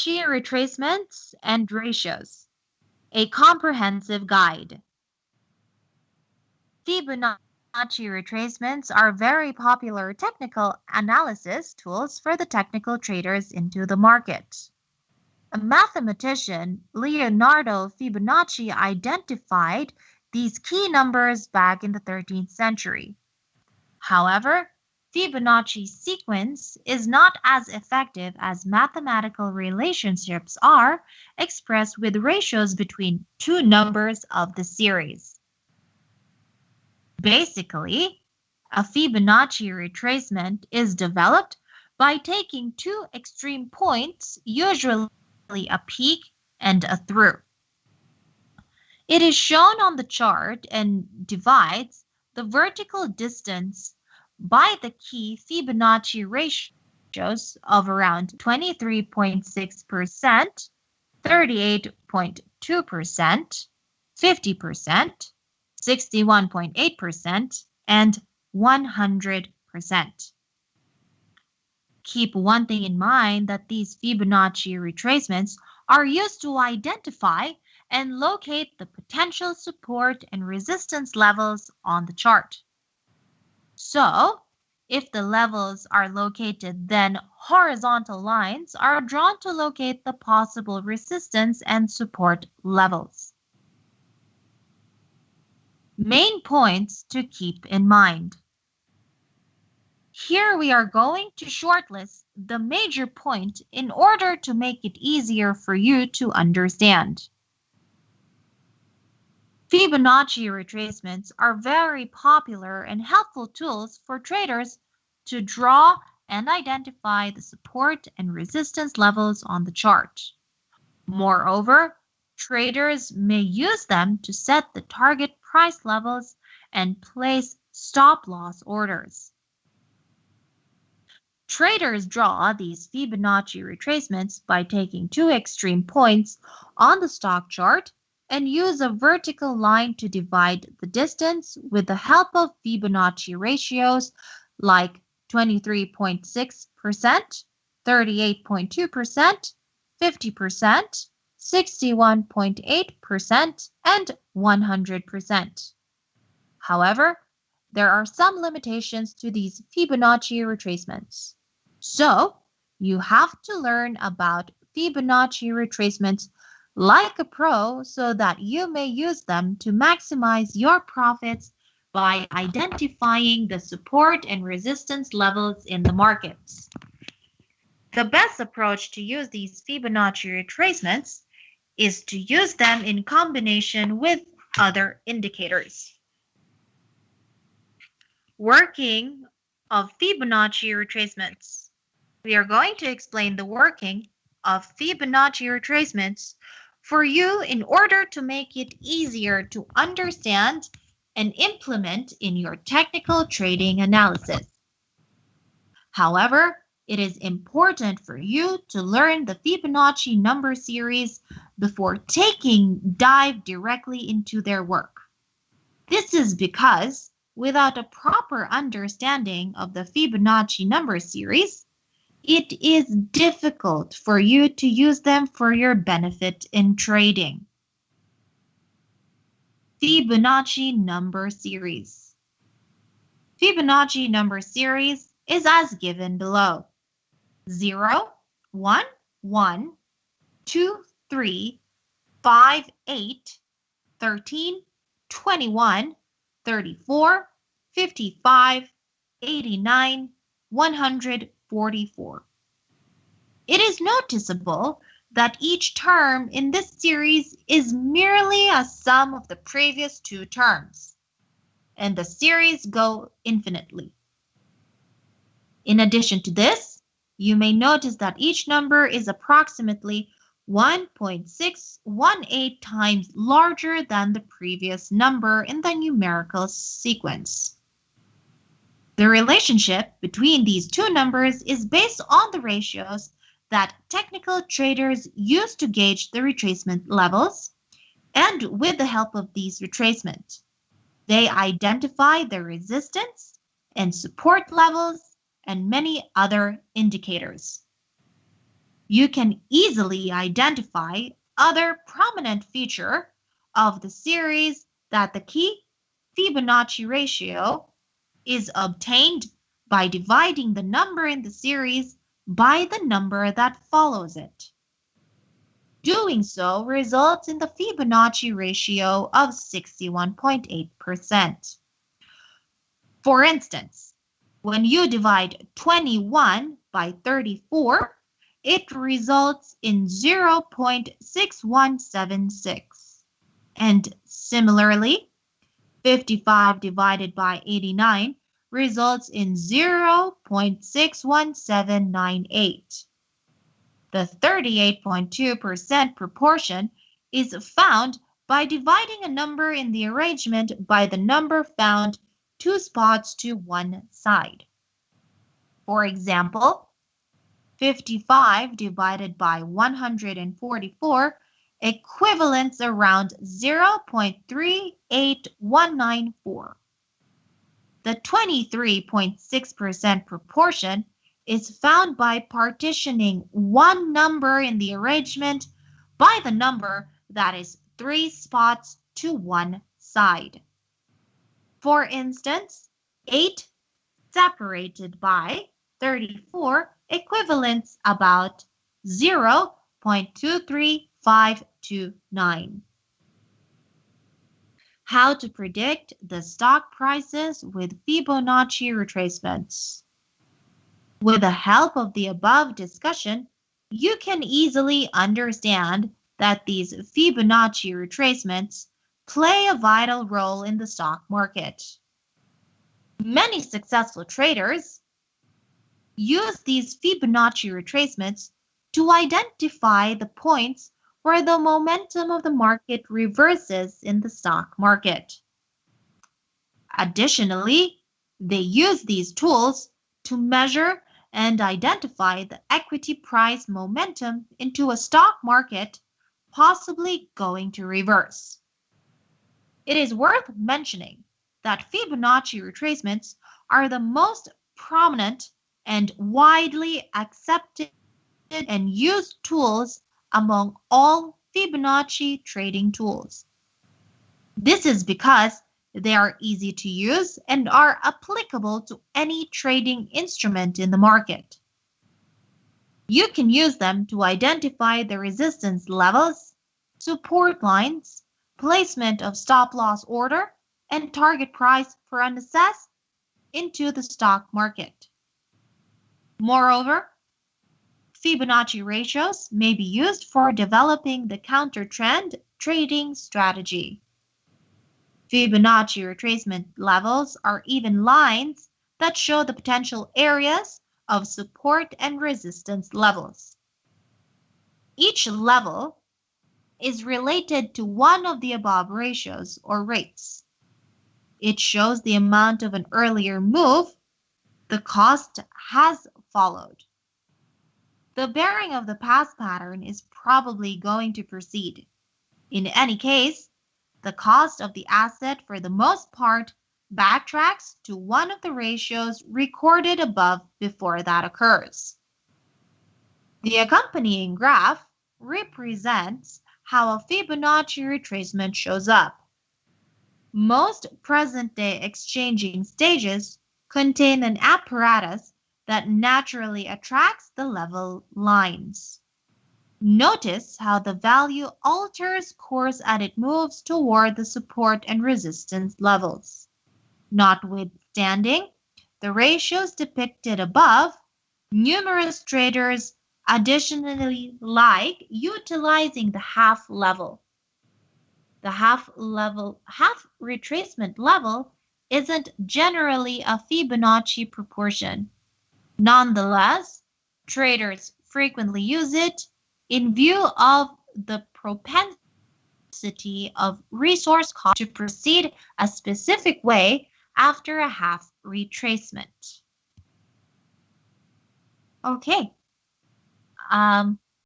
Fibonacci Retracements and Ratios, a comprehensive guide. Fibonacci retracements are very popular technical analysis tools for the technical traders into the market. A mathematician, Leonardo Fibonacci, identified these key numbers back in the 13th century. However, Fibonacci sequence is not as effective as mathematical relationships are expressed with ratios between two numbers of the series. Basically, a Fibonacci retracement is developed by taking two extreme points, usually a peak and a through. It is shown on the chart and divides the vertical distance by the key Fibonacci ratios of around 23.6%, 38.2%, 50%, 61.8%, and 100%. Keep one thing in mind, that these Fibonacci retracements are used to identify and locate the potential support and resistance levels on the chart. So, if the levels are located, then horizontal lines are drawn to locate the possible resistance and support levels. Main points to keep in mind. Here we are going to shortlist the major point in order to make it easier for you to understand. Fibonacci retracements are very popular and helpful tools for traders to draw and identify the support and resistance levels on the chart. Moreover, traders may use them to set the target price levels and place stop-loss orders. Traders draw these Fibonacci retracements by taking two extreme points on the stock chart and use a vertical line to divide the distance with the help of Fibonacci ratios like 23.6%, 38.2%, 50%, 61.8%, and 100%. However, there are some limitations to these Fibonacci retracements. So, you have to learn about Fibonacci retracements like a pro so that you may use them to maximize your profits by identifying the support and resistance levels in the markets. The best approach to use these Fibonacci retracements is to use them in combination with other indicators. Working of Fibonacci retracements. We are going to explain the working of Fibonacci retracements for you in order to make it easier to understand and implement in your technical trading analysis. However, it is important for you to learn the Fibonacci number series before dive directly into their work. This is because without a proper understanding of the Fibonacci number series, it is difficult for you to use them for your benefit in trading. Fibonacci number series. Fibonacci number series is as given below: 0, 1, 1, 2, 3, 5, 8, 13, 21, 34, 55, 89, 144. It is noticeable that each term in this series is merely a sum of the previous two terms, and the series go infinitely. In addition to this, you may notice that each number is approximately 1.618 times larger than the previous number in the numerical sequence. The relationship between these two numbers is based on the ratios that technical traders use to gauge the retracement levels, and with the help of these retracements, they identify the resistance and support levels and many other indicators. You can easily identify other prominent feature of the series that the key Fibonacci ratio is obtained by dividing the number in the series by the number that follows it. Doing so results in the Fibonacci ratio of 61.8%. For instance, when you divide 21 by 34, it results in 0.6176. And similarly, 55 divided by 89 results in 0.61798. The 38.2% proportion is found by dividing a number in the arrangement by the number found 2 spots to one side. For example, 55 divided by 144 equivalents around 0.38194. The 23.6% proportion is found by partitioning one number in the arrangement by the number that is 3 spots to one side. For instance, 8 separated by 34 equivalents about 0.23529. How to predict the stock prices with Fibonacci retracements. With the help of the above discussion, you can easily understand that these Fibonacci retracements play a vital role in the stock market. Many successful traders use these Fibonacci retracements to identify the points where the momentum of the market reverses in the stock market. Additionally, they use these tools to measure and identify the equity price momentum into a stock market possibly going to reverse. It is worth mentioning that Fibonacci retracements are the most prominent and widely accepted and used tools among all Fibonacci trading tools. This is because they are easy to use and are applicable to any trading instrument in the market. You can use them to identify the resistance levels, support lines, placement of stop-loss order, and target price for an assess into the stock market. Moreover, Fibonacci ratios may be used for developing the counter-trend trading strategy. Fibonacci retracement levels are even lines that show the potential areas of support and resistance levels. Each level is related to one of the above ratios or rates. It shows the amount of an earlier move the cost has followed. The bearing of the past pattern is probably going to proceed. In any case, the cost of the asset for the most part backtracks to one of the ratios recorded above before that occurs. The accompanying graph represents how a Fibonacci retracement shows up. Most present-day exchanging stages contain an apparatus that naturally attracts the level lines. Notice how the value alters course as it moves toward the support and resistance levels. Notwithstanding the ratios depicted above, numerous traders additionally like utilizing the half level. The half retracement level isn't generally a Fibonacci proportion. Nonetheless, traders frequently use it in view of the propensity of resource cost to proceed a specific way after a half retracement. Okay.